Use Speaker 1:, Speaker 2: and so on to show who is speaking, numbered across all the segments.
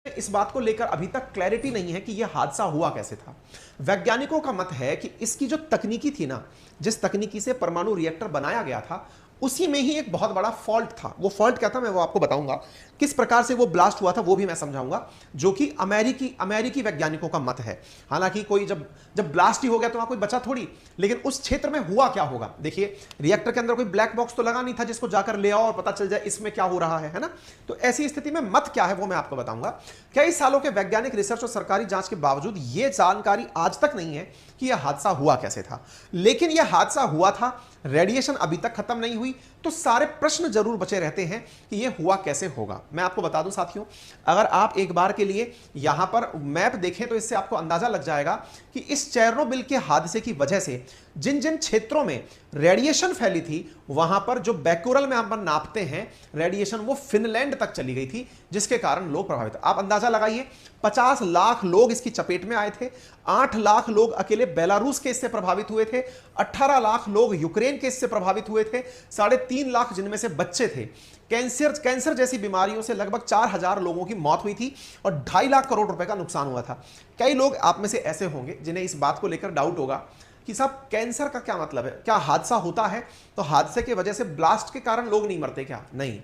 Speaker 1: इस बात को लेकर अभी तक क्लैरिटी नहीं है कि यह हादसा हुआ कैसे था। वैज्ञानिकों का मत है कि इसकी जो तकनीकी थी ना, जिस तकनीकी से परमाणु रिएक्टर बनाया गया था, उसी में ही एक बहुत बड़ा फॉल्ट था। वो फॉल्ट क्या था मैं वो आपको बताऊंगा, किस प्रकार से वो ब्लास्ट हुआ था वो भी मैं समझाऊंगा, जो कि अमेरिकी वैज्ञानिकों का मत है। हालांकि कोई जब जब ब्लास्ट ही हो गया तो वहां कोई बचा थोड़ी, लेकिन उस क्षेत्र में हुआ क्या होगा। देखिए, रिएक्टर के अंदर कोई ब्लैक बॉक्स तो लगा नहीं था जिसको जाकर ले आओ और पता चल जाए इसमें क्या हो रहा है ना। तो ऐसी स्थिति में मत क्या है वो मैं आपको बताऊंगा। कई सालों के वैज्ञानिक रिसर्च और सरकारी जांच के बावजूद यह जानकारी आज तक नहीं है कि यह हादसा हुआ कैसे था। लेकिन यह हादसा हुआ था, रेडिएशन अभी तक खत्म नहीं हुई, तो सारे प्रश्न जरूर बचे रहते हैं कि यह हुआ कैसे होगा। मैं आपको बता दूं साथियों, अगर आप एक बार के लिए यहां पर मैप देखें तो इससे आपको अंदाजा लग जाएगा कि इस चेरनोबिल के हादसे की वजह से जिन जिन क्षेत्रों में रेडिएशन फैली थी, वहां पर जो बैक्यूरल में हम नापते हैं रेडिएशन, वो फिनलैंड तक चली गई थी, जिसके कारण लोग प्रभावित। आप अंदाजा लगाइए, 50 लाख लोग इसकी चपेट में आए थे, 8 लाख लोग अकेले बेलारूस के इससे प्रभावित हुए थे, 18 लाख लोग यूक्रेन के इससे प्रभावित हुए थे, 3.5 लाख जिनमें से बच्चे थे। कैंसर जैसी बीमारियों से लगभग 4000 लोगों की मौत हुई थी और 2.5 लाख करोड़ रुपए का नुकसान हुआ था। कई लोग आप में से ऐसे होंगे जिन्हें इस बात को लेकर डाउट होगा कि साहब कैंसर का क्या मतलब है, क्या हादसा होता है तो हादसे की वजह से ब्लास्ट के कारण लोग नहीं मरते क्या? नहीं।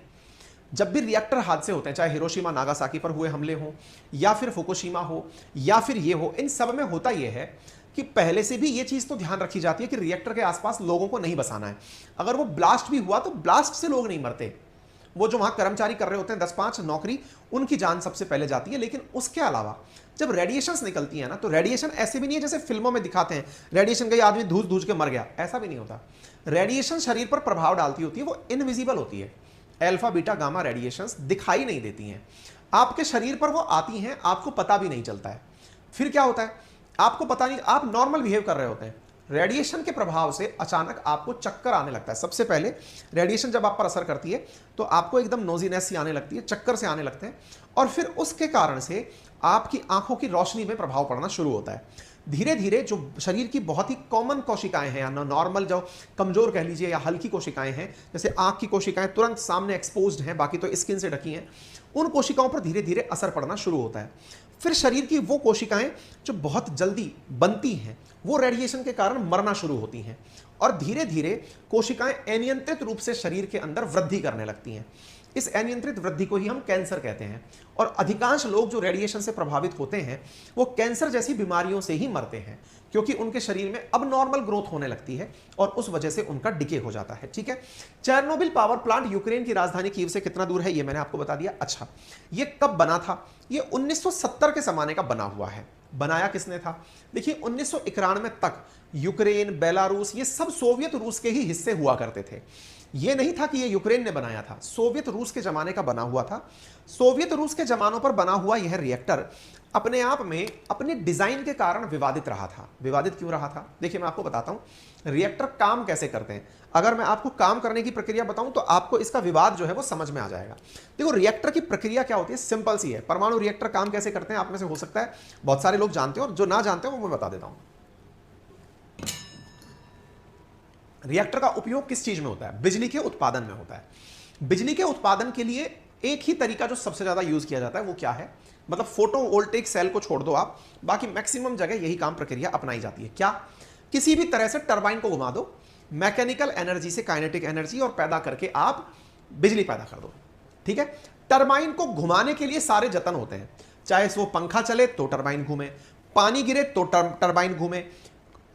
Speaker 1: जब भी रिएक्टर हादसे होते हैं, चाहे हिरोशिमा नागासाकी पर हुए हमले हो या फिर फुकुशिमा हो या फिर ये हो, इन सब में होता यह है कि पहले से भी ये चीज तो ध्यान रखी जाती है कि रिएक्टर के आसपास लोगों को नहीं बसाना है। अगर वो ब्लास्ट भी हुआ तो ब्लास्ट से लोग नहीं मरते, वो जो वहां कर्मचारी कर रहे होते हैं 10-5 नौकरी, उनकी जान सबसे पहले जाती है। लेकिन उसके अलावा जब रेडिएशंस निकलती है ना, तो रेडिएशन ऐसे भी नहीं है जैसे फिल्मों में दिखाते हैं, रेडिएशन गई आदमी धूस धूस के मर गया, ऐसा भी नहीं होता। रेडिएशन शरीर पर प्रभाव डालती होती है, वो इनविजिबल होती है। अल्फा बीटा गामा रेडिएशंस दिखाई नहीं देती हैं, आपके शरीर पर वो आती हैं, आपको पता भी नहीं चलता है। फिर क्या होता है, आपको पता नहीं, आप नॉर्मल बिहेव कर रहे होते हैं, रेडिएशन के प्रभाव से अचानक आपको चक्कर आने लगता है। सबसे पहले रेडिएशन जब आप पर असर करती है तो आपको एकदम नोजीनेस सी आने लगती है, चक्कर से आने लगते हैं, और फिर उसके कारण से आपकी आंखों की रोशनी में प्रभाव पड़ना शुरू होता है। धीरे धीरे जो शरीर की बहुत ही कॉमन कोशिकाएं हैं या नॉर्मल जो कमजोर कह लीजिए या हल्की कोशिकाएं हैं, जैसे आंख की कोशिकाएं तुरंत सामने एक्सपोज्ड हैं, बाकी तो स्किन से ढकी हैं, उन कोशिकाओं पर धीरे धीरे असर पड़ना शुरू होता है। फिर शरीर की वो कोशिकाएं जो बहुत जल्दी बनती हैं, वो रेडिएशन के कारण मरना शुरू होती हैं, और धीरे धीरे कोशिकाएं अनियंत्रित रूप से शरीर के अंदर वृद्धि करने लगती हैं। इस अनियंत्रित वृद्धि को ही हम कैंसर कहते हैं। और अधिकांश लोग जो रेडिएशन से प्रभावित होते हैं वो कैंसर जैसी बीमारियों से ही मरते हैं, क्योंकि उनके शरीर में अब नॉर्मल ग्रोथ होने लगती है और उस वजह से उनका डिके हो जाता है। ठीक है, चेरनोबिल पावर प्लांट यूक्रेन की राजधानी कीव से कितना दूर है ये मैंने आपको बता दिया। अच्छा, ये कब बना था? ये 1970 के जमाने का बना हुआ है। बनाया किसने था? देखिए, 1991 तक यूक्रेन, बेलारूस, ये सब सोवियत रूस के ही हिस्से हुआ करते थे। ये नहीं था कि ये यूक्रेन ने बनाया था, सोवियत रूस के जमाने का बना हुआ था। सोवियत रूस के जमानों पर बना हुआ यह रिएक्टर अपने आप में अपने डिजाइन के कारण विवादित रहा था। विवादित क्यों रहा था? देखिए, मैं आपको बताता हूं रिएक्टर काम कैसे करते हैं। अगर मैं आपको काम करने की प्रक्रिया बताऊं तो आपको इसका विवाद जो है वो समझ में आ जाएगा। देखो, रिएक्टर की प्रक्रिया क्या होती है, सिंपल सी है। परमाणु रिएक्टर काम कैसे करते हैं आप में से हो सकता है बहुत सारे लोग जानते हो, और जो ना जानते हो वो मैं बता देता हूं। रिएक्टर का उपयोग किस चीज में होता है? बिजली के उत्पादन में होता है। बिजली के उत्पादन के लिए एक ही तरीका जो सबसे ज्यादा यूज किया जाता है वो क्या है? मतलब फोटोवोल्टेइक सेल को छोड़ दो आप, बाकी मैक्सिमम जगह यही काम प्रक्रिया अपनाई जाती है। क्या? किसी भी तरह से टरबाइन को घुमा दो, मैकेनिकल एनर्जी से काइनेटिक एनर्जी और पैदा करके आप बिजली पैदा कर दो। ठीक है, टरबाइन को घुमाने के लिए सारे जतन होते हैं, चाहे वो पंखा चले तो टरबाइन घूमे, पानी गिरे तो टरबाइन घूमे,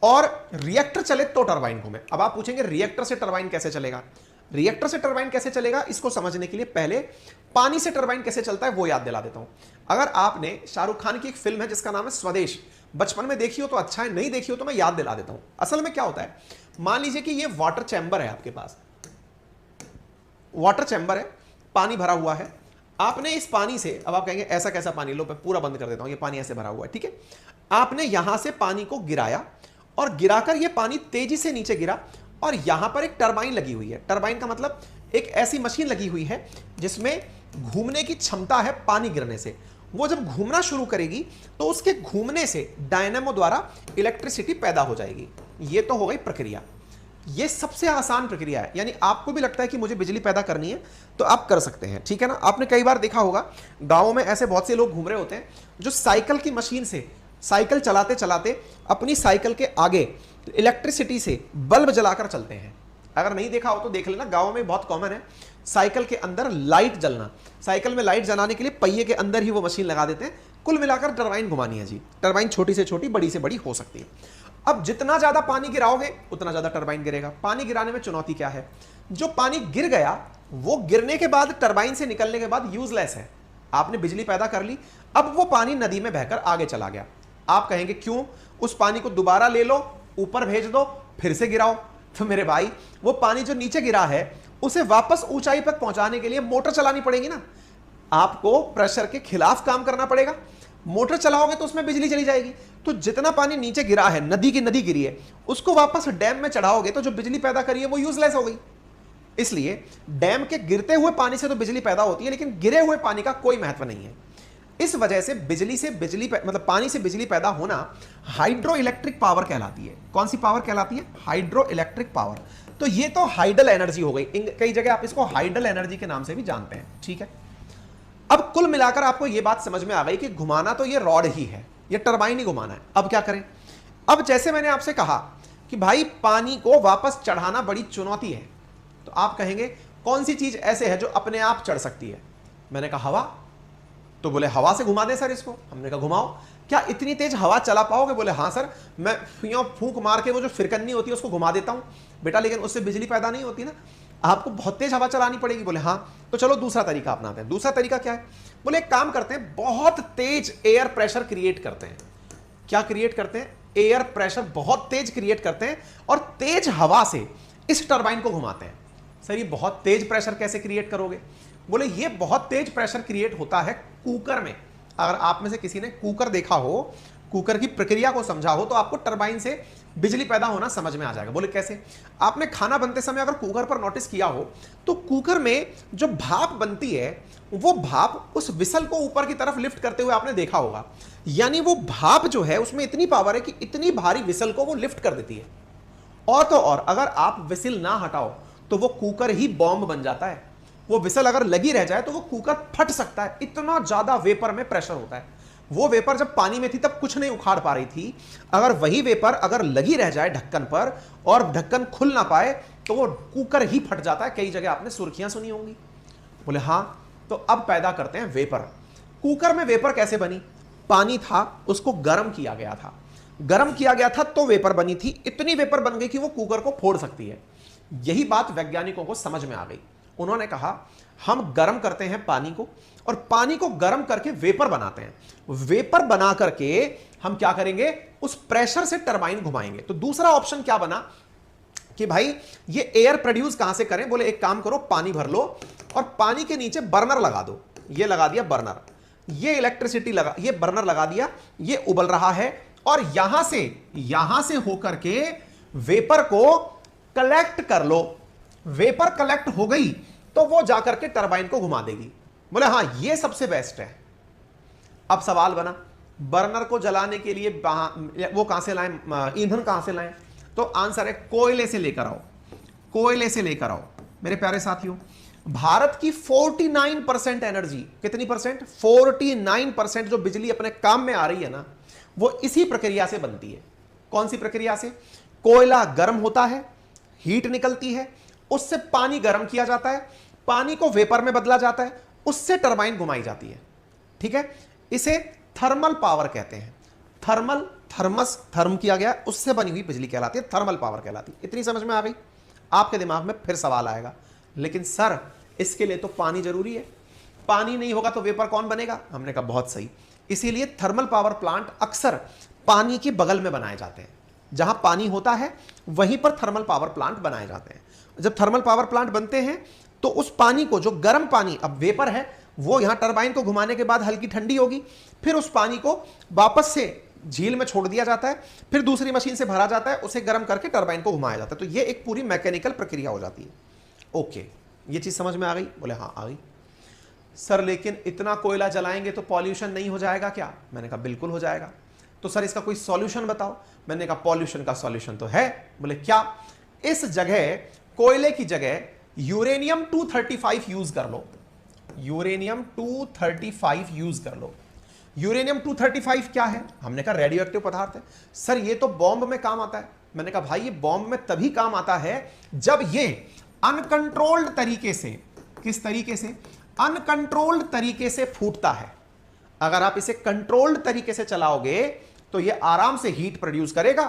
Speaker 1: और रिएक्टर चले तो टरबाइन घूमे। अब आप पूछेंगे रिएक्टर से टरबाइन कैसे चलेगा? रिएक्टर से टरबाइन कैसे चलेगा, इसको समझने के लिए पहले पानी से टरबाइन कैसे चलता है वो याद दिला देता हूं। अगर आपने शाहरुख खान की एक फिल्म है जिसका नाम है स्वदेश, बचपन में देखी हो तो अच्छा है, नहीं देखी हो तो मैं याद दिला देता हूं। असल में क्या होता है, मान लीजिए कि ये वाटर चैम्बर है, आपके पास वाटर चैम्बर है, पानी भरा हुआ है। आपने इस पानी से, अब आप कहेंगे ऐसा कैसा पानी, लो मैं पूरा बंद कर देता हूं, ये पानी ऐसे भरा हुआ है। ठीक है, आपने यहां से पानी को गिराया और गिराकर ये पानी तेजी से नीचे गिरा, और यहां पर एक टरबाइन लगी हुई है। टरबाइन का मतलब एक ऐसी मशीन लगी हुई है जिसमें घूमने की क्षमता है पानी गिरने से। वो जब घूमना शुरू करेगी तो उसके घूमने से डायनेमो द्वारा इलेक्ट्रिसिटी पैदा हो जाएगी। ये तो हो गई प्रक्रिया। ये सबसे आसान प्रक्रिया है। यानी आपको भी लगता है कि मुझे बिजली पैदा करनी है तो आप कर सकते हैं, ठीक है ना। आपने कई बार देखा होगा गांवों में ऐसे बहुत से लोग घूम रहे होते हैं जो साइकिल की मशीन से साइकिल चलाते चलाते अपनी साइकिल के आगे इलेक्ट्रिसिटी से बल्ब जलाकर चलते हैं। अगर नहीं देखा हो तो देख लेना, गांवों में बहुत कॉमन है साइकिल के अंदर लाइट जलना। साइकिल में लाइट जलाने के लिए पहिए के अंदर ही वो मशीन लगा देते हैं। कुल मिलाकर टरबाइन घुमानी है जी। टरबाइन छोटी से छोटी, बड़ी से बड़ी हो सकती है। अब जितना ज्यादा पानी गिराओगे उतना ज्यादा टरबाइन गिरेगा। पानी गिराने में चुनौती क्या है? जो पानी गिर गया वो गिरने के बाद टरबाइन से निकलने के बाद यूजलेस है। आपने बिजली पैदा कर ली, अब वो पानी नदी में बहकर आगे चला गया। आप कहेंगे क्यों? उस पानी को दोबारा ले लो, ऊपर भेज दो, फिर से गिराओ। तो मेरे भाई, वो पानी जो नीचे गिरा है उसे वापस ऊंचाई तक पहुंचाने के लिए मोटर चलानी पड़ेगी ना। आपको प्रेशर के खिलाफ काम करना पड़ेगा। मोटर चलाओगे तो उसमें बिजली चली जाएगी। तो जितना पानी नीचे गिरा है, नदी की नदी गिरी है, उसको वापस डैम में चढ़ाओगे तो जो बिजली पैदा करी है वो यूजलेस हो गई। इसलिए डैम के गिरते हुए पानी से तो बिजली पैदा होती है, लेकिन गिरे हुए पानी का कोई महत्व नहीं है। इस वजह से मतलब पानी से बिजली पैदा होना हाइड्रो इलेक्ट्रिक पावर कहलाती है। कौन सी पावर कहलाती है? Hydro electric power. तो ये तो हाइडल एनर्जी हो गई। कई जगह आप इसको हाइडल एनर्जी के नाम से भी जानते हैं, ठीक है। अब कुल मिलाकर आपको यह बात समझ में आ गई कि घुमाना तो ये रॉड ही है, ये टरबाइन ही घुमाना है। अब क्या करें? अब जैसे मैंने आपसे कहा कि भाई पानी को वापस चढ़ाना बड़ी चुनौती है, तो आप कहेंगे कौन सी चीज ऐसे है जो अपने आप चढ़ सकती है? मैंने कहा हवा। तो बोले हवा से घुमा दे सर इसको। हमने कहा घुमाओ। क्या इतनी तेज हवा चला पाओगे? बोले हाँ सर, मैं फूंक मार के वो जो फिरकन्नी होती है उसको घुमा देता हूं। बेटा लेकिन उससे बिजली पैदा नहीं होती ना, आपको बहुत तेज हवा चलानी पड़ेगी। बोले हाँ। तो चलो दूसरा तरीका अपनाते हैं। दूसरा तरीका क्या है? बोले एक काम करते हैं, बहुत तेज एयर प्रेशर क्रिएट करते हैं। क्या क्रिएट करते हैं? एयर प्रेशर बहुत तेज क्रिएट करते हैं और तेज हवा से इस टरबाइन को घुमाते हैं। सर ये बहुत तेज प्रेशर कैसे क्रिएट करोगे? बोले ये बहुत तेज प्रेशर क्रिएट होता है कुकर में। अगर आप में से किसी ने कुकर देखा हो, कुकर की प्रक्रिया को समझा हो, तो आपको टरबाइन से बिजली पैदा होना समझ में आ जाएगा। बोले कैसे? आपने खाना बनते समय अगर कुकर पर नोटिस किया हो तो कुकर में जो भाप बनती है वो भाप उस विसल को ऊपर की तरफ लिफ्ट करते हुए आपने देखा होगा। यानी वो भाप जो है उसमें इतनी पावर है कि इतनी भारी विसल को वो लिफ्ट कर देती है। और तो और अगर आप विसल ना हटाओ तो वो कुकर ही बॉम्ब बन जाता है। वो विसल अगर लगी रह जाए तो वो कुकर फट सकता है, इतना ज्यादा वेपर में प्रेशर होता है। वो वेपर जब पानी में थी तब कुछ नहीं उखाड़ पा रही थी, अगर वही वेपर अगर लगी रह जाए ढक्कन पर और ढक्कन खुल ना पाए तो वो कुकर ही फट जाता है। कई जगह आपने सुर्खियां सुनी होंगी। बोले हाँ। तो अब पैदा करते हैं वेपर। कुकर में वेपर कैसे बनी? पानी था, उसको गर्म किया गया था। गर्म किया गया था तो वेपर बनी थी। इतनी वेपर बन गई कि वो कुकर को फोड़ सकती है। यही बात वैज्ञानिकों को समझ में आ गई। उन्होंने कहा हम गर्म करते हैं पानी को और पानी को गर्म करके वेपर बनाते हैं। वेपर बना करके हम क्या करेंगे? उस प्रेशर से टरबाइन घुमाएंगे। तो दूसरा ऑप्शन क्या बना कि भाई ये एयर प्रोड्यूस कहां से करें? बोले एक काम करो, पानी भर लो और पानी के नीचे बर्नर लगा दो। ये लगा दिया बर्नर, ये इलेक्ट्रिसिटी लगा, ये बर्नर लगा दिया, ये उबल रहा है और यहां से होकर के वेपर को कलेक्ट कर लो। वेपर कलेक्ट हो गई तो वो जाकर के टरबाइन को घुमा देगी। बोले हाँ ये सबसे बेस्ट है। अब सवाल बना, बर्नर को जलाने के लिए वो कहां से लाएं, ईंधन कहां से लाएं? तो आंसर है कोयले से लेकर आओ। कोयले से लेकर आओ। मेरे प्यारे साथियों, भारत की 49% एनर्जी, कितनी परसेंट? 49% जो बिजली अपने काम में आ रही है ना, वो इसी प्रक्रिया से बनती है। कौन सी प्रक्रिया से? कोयला गर्म होता है, हीट निकलती है, उससे पानी गर्म किया जाता है, पानी को वेपर में बदला जाता है, उससे टरबाइन घुमाई जाती है। ठीक है, इसे थर्मल पावर कहते हैं। थर्म किया गया, उससे बनी हुई बिजली कहलाती है, थर्मल पावर कहलाती है। इतनी समझ में आ गई? आपके दिमाग में फिर सवाल आएगा, लेकिन सर इसके लिए तो पानी जरूरी है, पानी नहीं होगा तो वेपर कौन बनेगा? हमने कहा बहुत सही। इसीलिए थर्मल पावर प्लांट अक्सर पानी के बगल में बनाए जाते हैं। जहां पानी होता है वहीं पर थर्मल पावर प्लांट बनाए जाते हैं। जब थर्मल पावर प्लांट बनते हैं तो उस पानी को, जो गर्म पानी अब वेपर है, वो यहां टरबाइन को घुमाने के बाद हल्की ठंडी होगी, फिर उस पानी को वापस से झील में छोड़ दिया जाता है, फिर दूसरी मशीन से भरा जाता है, उसे गर्म करके टरबाइन को घुमाया जाता है। तो ये एक पूरी मैकेनिकल प्रक्रिया हो जाती है। ओके, ये चीज समझ में आ गई? बोले हाँ आ गई। सर लेकिन इतना कोयला जलाएंगे तो पॉल्यूशन नहीं हो जाएगा क्या? मैंने कहा बिल्कुल हो जाएगा। तो सर इसका कोई सॉल्यूशन बताओ। मैंने कहा पॉल्यूशन का सॉल्यूशन तो है। बोले क्या? इस जगह कोयले की जगह यूरेनियम 235 यूज कर लो, यूरेनियम 235 यूज कर लो। यूरेनियम 235 क्या है? हमने कहा रेडियो एक्टिव पदार्थ है। सर ये तो बॉम्ब में काम आता है। मैंने कहा भाई ये बॉम्ब में तभी काम आता है जब ये अनकंट्रोल्ड तरीके से, किस तरीके से? अनकंट्रोल्ड तरीके से फूटता है। अगर आप इसे कंट्रोल्ड तरीके से चलाओगे तो ये आराम से हीट प्रोड्यूस करेगा,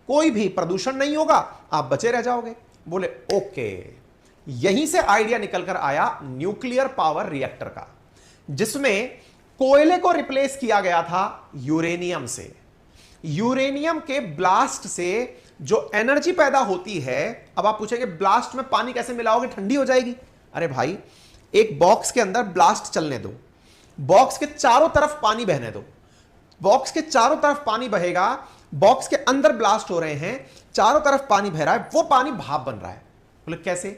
Speaker 1: कोई भी प्रदूषण नहीं होगा, आप बचे रह जाओगे। बोले ओके। यहीं से आइडिया निकलकर आया न्यूक्लियर पावर रिएक्टर का, जिसमें कोयले को रिप्लेस किया गया था यूरेनियम से। यूरेनियम के ब्लास्ट से जो एनर्जी पैदा होती है, अब आप पूछेंगे ब्लास्ट में पानी कैसे मिलाओगे, ठंडी हो जाएगी? अरे भाई एक बॉक्स के अंदर ब्लास्ट चलने दो, बॉक्स के चारों तरफ पानी बहने दो, बॉक्स के चारों तरफ पानी बहेगा, बॉक्स के अंदर ब्लास्ट हो रहे हैं, चारों तरफ पानी बह रहा है, वो पानी भाप बन रहा है। बोले कैसे?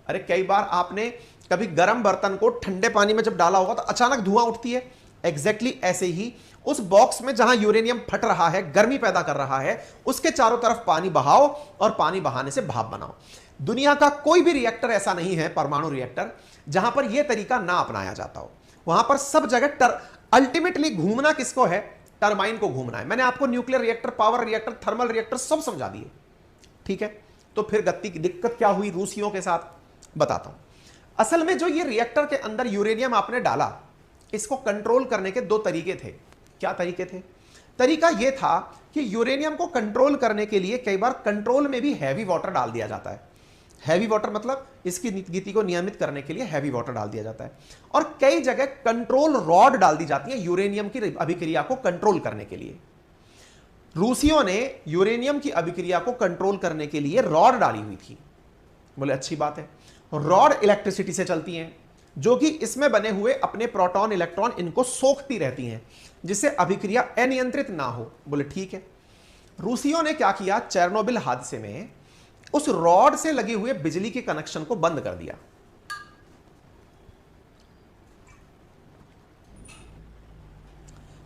Speaker 1: अरे कई बार आपने कभी गर्म बर्तन को ठंडे पानी में जब डाला होगा तो अचानक धुआं उठती है। एग्जैक्टली ऐसे ही उस बॉक्स में जहां यूरेनियम फट रहा है, गर्मी पैदा कर रहा है, उसके चारों तरफ पानी बहाओ और पानी बहाने से भाप बनाओ। दुनिया का कोई भी रिएक्टर ऐसा नहीं है, परमाणु रिएक्टर, जहां पर यह तरीका ना अपनाया जाता हो। वहां पर सब जगह अल्टीमेटली घूमना किसको है? टरबाइन को घूमना है। मैंने आपको nuclear reactor, power reactor, thermal reactor सब समझा दिए, ठीक है? तो फिर गति की दिक्कत क्या हुई रूसियों के साथ, बताता हूं। असल में जो ये रिएक्टर के अंदर यूरेनियम आपने डाला, इसको कंट्रोल करने के दो तरीके थे। क्या तरीके थे? तरीका यह था कि यूरेनियम को कंट्रोल करने के लिए कई बार कंट्रोल में भी हैवी वाटर डाल दिया जाता है। हैवी वाटर मतलब इसकी गति को नियमित करने के लिए हैवी वाटर डाल दिया जाता है। और कई जगह कंट्रोल रॉड डाल दी जाती है यूरेनियम की अभिक्रिया को कंट्रोल करने के लिए। रूसियों ने यूरेनियम की अभिक्रिया को कंट्रोल करने के लिए रॉड डाली हुई थी। बोले अच्छी बात है। रॉड इलेक्ट्रिसिटी से चलती हैं, जो कि इसमें बने हुए अपने प्रोटॉन इलेक्ट्रॉन इनको सोखती रहती हैं, जिससे अभिक्रिया अनियंत्रित ना हो। बोले ठीक है। रूसियों ने क्या किया? चेरनोबिल हादसे में उस रॉड से लगे हुए बिजली के कनेक्शन को बंद कर दिया।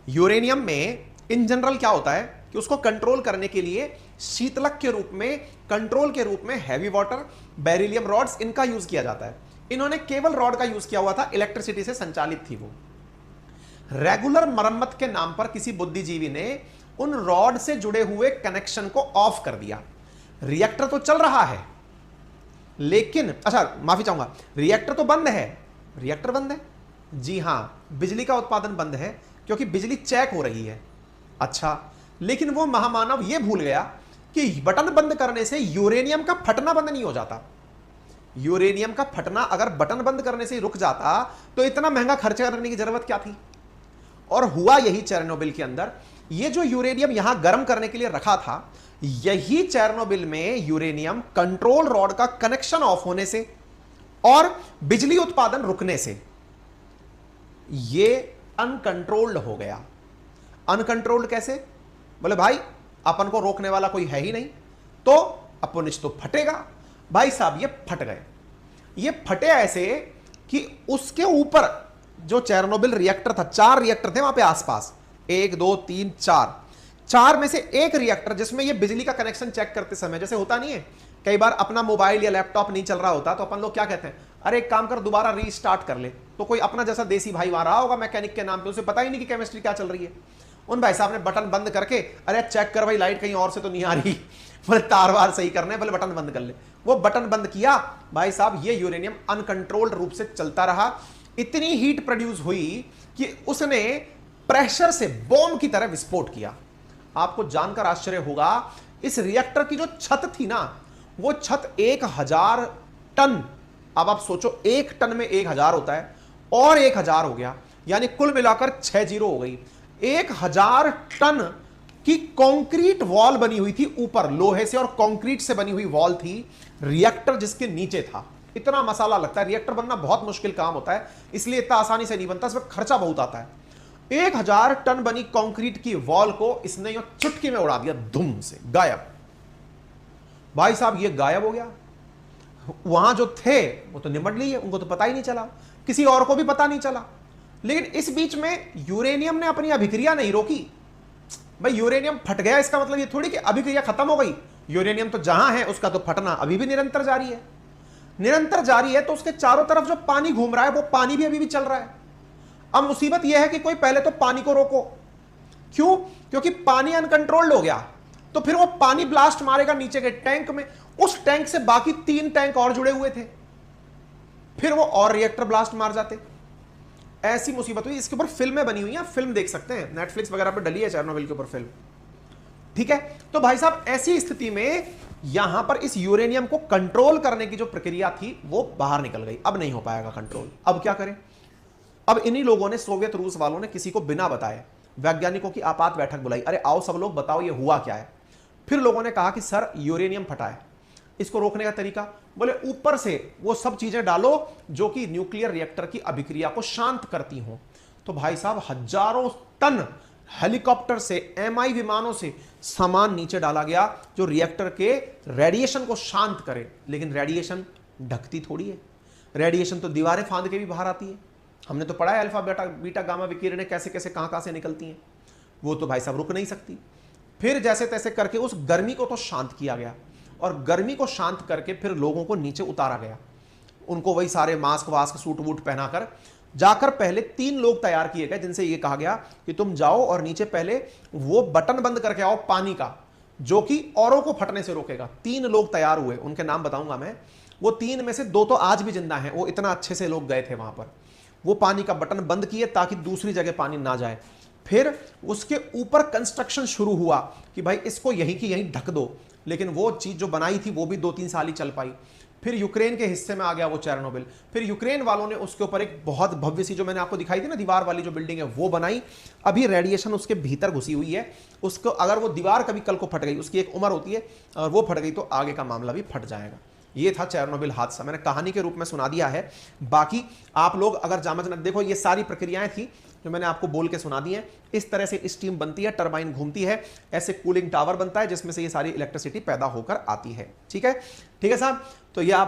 Speaker 1: यूरेनियम में इन जनरल क्या होता है कि उसको कंट्रोल करने के लिए शीतलक के रूप में, कंट्रोल के रूप में हैवी वाटर, बेरिलियम रॉड्स, इनका यूज किया जाता है। इन्होंने केवल रॉड का यूज किया हुआ था, इलेक्ट्रिसिटी से संचालित थी वो। रेगुलर मरम्मत के नाम पर किसी बुद्धिजीवी ने उन रॉड से जुड़े हुए कनेक्शन को ऑफ कर दिया। रिएक्टर तो चल रहा है, लेकिन अच्छा माफी चाहूंगा, रिएक्टर तो बंद है। रिएक्टर बंद है? जी हां, बिजली का उत्पादन बंद है क्योंकि बिजली चेक हो रही है। अच्छा, लेकिन वो महामानव ये भूल गया कि बटन बंद करने से यूरेनियम का फटना बंद नहीं हो जाता। यूरेनियम का फटना अगर बटन बंद करने से रुक जाता तो इतना महंगा खर्चा करने की जरूरत क्या थी? और हुआ यही चेरनोबिल के अंदर। ये जो यूरेनियम यहां गर्म करने के लिए रखा था, यही चेरनोबिल में यूरेनियम कंट्रोल रॉड का कनेक्शन ऑफ होने से और बिजली उत्पादन रुकने से ये अनकंट्रोल्ड हो गया। अनकंट्रोल्ड कैसे? बोले भाई अपन को रोकने वाला कोई है ही नहीं, तो अपोनिश तो फटेगा। भाई साहब ये फट गए। ये फटे ऐसे कि उसके ऊपर जो चेरनोबिल रिएक्टर था, 4 रिएक्टर थे वहां पे आसपास, 1 2 3 4 में से एक रिएक्टर जिसमें ये बिजली का कनेक्शन चेक करते समय, जैसे होता नहीं है कई बार अपना मोबाइल या लैपटॉप नहीं चल रहा होता तो अपन लोग क्या कहते हैं, अरे एक काम कर दोबारा रीस्टार्ट कर ले। तो कोई अपना जैसा देसी भाई वहां रहा होगा मैकेनिक के नाम पे, उसे पता ही नहीं कि केमिस्ट्री क्या चल रही है। उन भाई साहब ने बटन बंद करके, अरे चेक कर भाई लाइट कहीं और से तो नहीं आ रही, बोले तार वार सही करने, बोले बटन बंद कर ले। वो बटन बंद किया, भाई साहब ये यूरेनियम अनकंट्रोल्ड रूप से चलता रहा। इतनी हीट प्रोड्यूस हुई कि उसने प्रेशर से बॉम्ब की तरह विस्फोट किया। आपको जानकर आश्चर्य होगा, इस रिएक्टर की जो छत थी ना, वो छत 1000 टन। अब आप सोचो 1 टन में 1000 होता है और 1000 हो गया, यानी कुल मिलाकर 6 जीरो हो गई। 1000 टन की कंक्रीट वॉल बनी हुई थी ऊपर, लोहे से और कंक्रीट से बनी हुई वॉल थी, रिएक्टर जिसके नीचे था। इतना मसाला लगता है, रिएक्टर बनना बहुत मुश्किल काम होता है, इसलिए इतना आसानी से नहीं बनता, इसमें खर्चा बहुत आता है। 1000 टन बनी कंक्रीट की वॉल को इसने यूं चुटकी में उड़ा दिया, धूम से गायब। भाई साहब ये गायब हो गया। वहां जो थे वो तो निमट लिए, उनको तो पता ही नहीं चला, किसी और को भी पता नहीं चला। लेकिन इस बीच में यूरेनियम ने अपनी अभिक्रिया नहीं रोकी। भाई यूरेनियम फट गया इसका मतलब ये थोड़ी कि अभिक्रिया खत्म हो गई। यूरेनियम तो जहां है उसका तो फटना अभी भी निरंतर जारी है, निरंतर जारी है, तो उसके चारों तरफ जो पानी घूम रहा है वो पानी भी अभी भी चल रहा है। अब मुसीबत यह है कि कोई पहले तो पानी को रोको। क्यों? क्योंकि पानी अनकंट्रोल्ड हो गया, तो फिर वो पानी ब्लास्ट मारेगा नीचे के टैंक में, उस टैंक से बाकी 3 टैंक और जुड़े हुए थे, फिर वो और रिएक्टर ब्लास्ट मार जाते। ऐसी मुसीबत हुई। इसके ऊपर फिल्में बनी हुई हैं, फिल्म देख सकते हैं, नेटफ्लिक्स वगैरह पर डली है चेरनोबिल के ऊपर फिल्म। ठीक है, तो भाई साहब ऐसी स्थिति में यहां पर इस यूरेनियम को कंट्रोल करने की जो प्रक्रिया थी वो बाहर निकल गई। अब नहीं हो पाएगा कंट्रोल। अब क्या करें? अब इन्हीं लोगों ने, सोवियत रूस वालों ने, किसी को बिना बताए वैज्ञानिकों की आपात बैठक बुलाई। अरे आओ सब लोग बताओ ये हुआ क्या है। फिर लोगों ने कहा कि सर यूरेनियम फटा है, इसको रोकने का तरीका, बोले ऊपर से वो सब चीजें डालो जो कि न्यूक्लियर रिएक्टर की अभिक्रिया को शांत करती हो। तो भाई साहब हजारों टन हेलीकॉप्टर से, एमआई विमानों से सामान नीचे डाला गया जो रिएक्टर के रेडिएशन को शांत करे। लेकिन रेडिएशन ढकती थोड़ी है, रेडिएशन तो दीवारें फांद के भी बाहर आती है। हमने तो पढ़ा है अल्फा बीटा गामा विकिरणें कैसे कैसे कहां से निकलती हैं। वो तो भाई साहब रुक नहीं सकती। फिर जैसे तैसे करके उस गर्मी को तो शांत किया गया, और गर्मी को शांत करके फिर लोगों को नीचे उतारा गया। उनको वही सारे मास्क वास्क सूट वूट पहनाकर जाकर पहले 3 लोग तैयार किए गए, जिनसे ये कहा गया कि तुम जाओ और नीचे पहले वो बटन बंद करके आओ पानी का, जो कि औरों को फटने से रोकेगा। 3 लोग तैयार हुए, उनके नाम बताऊंगा मैं। वो 3 में से 2 तो आज भी जिंदा हैं, वो इतना अच्छे से लोग गए थे वहां पर। वो पानी का बटन बंद किए ताकि दूसरी जगह पानी ना जाए। फिर उसके ऊपर कंस्ट्रक्शन शुरू हुआ कि भाई इसको यहीं की यहीं ढक दो। लेकिन वो चीज जो बनाई थी वो भी 2-3 साल ही चल पाई। फिर यूक्रेन के हिस्से में आ गया वो चेरनोबिल। फिर यूक्रेन वालों ने उसके ऊपर एक बहुत भव्य सी, जो मैंने आपको दिखाई थी ना दीवार वाली जो बिल्डिंग है, वो बनाई। अभी रेडिएशन उसके भीतर घुसी हुई है। उसको अगर वो दीवार कभी कल को फट गई, उसकी एक उम्र होती है, और वो फट गई तो आगे का मामला भी फट जाएगा। ये था चेरनोबिल हादसा, मैंने कहानी के रूप में सुना दिया है। बाकी आप लोग अगर जामच न देखो, ये सारी प्रक्रियाएं थी जो मैंने आपको बोल के सुना दी है। इस तरह से स्टीम बनती है, टरबाइन घूमती है, ऐसे कूलिंग टावर बनता है जिसमें से ये सारी इलेक्ट्रिसिटी पैदा होकर आती है। ठीक है, ठीक है साहब। तो ये आप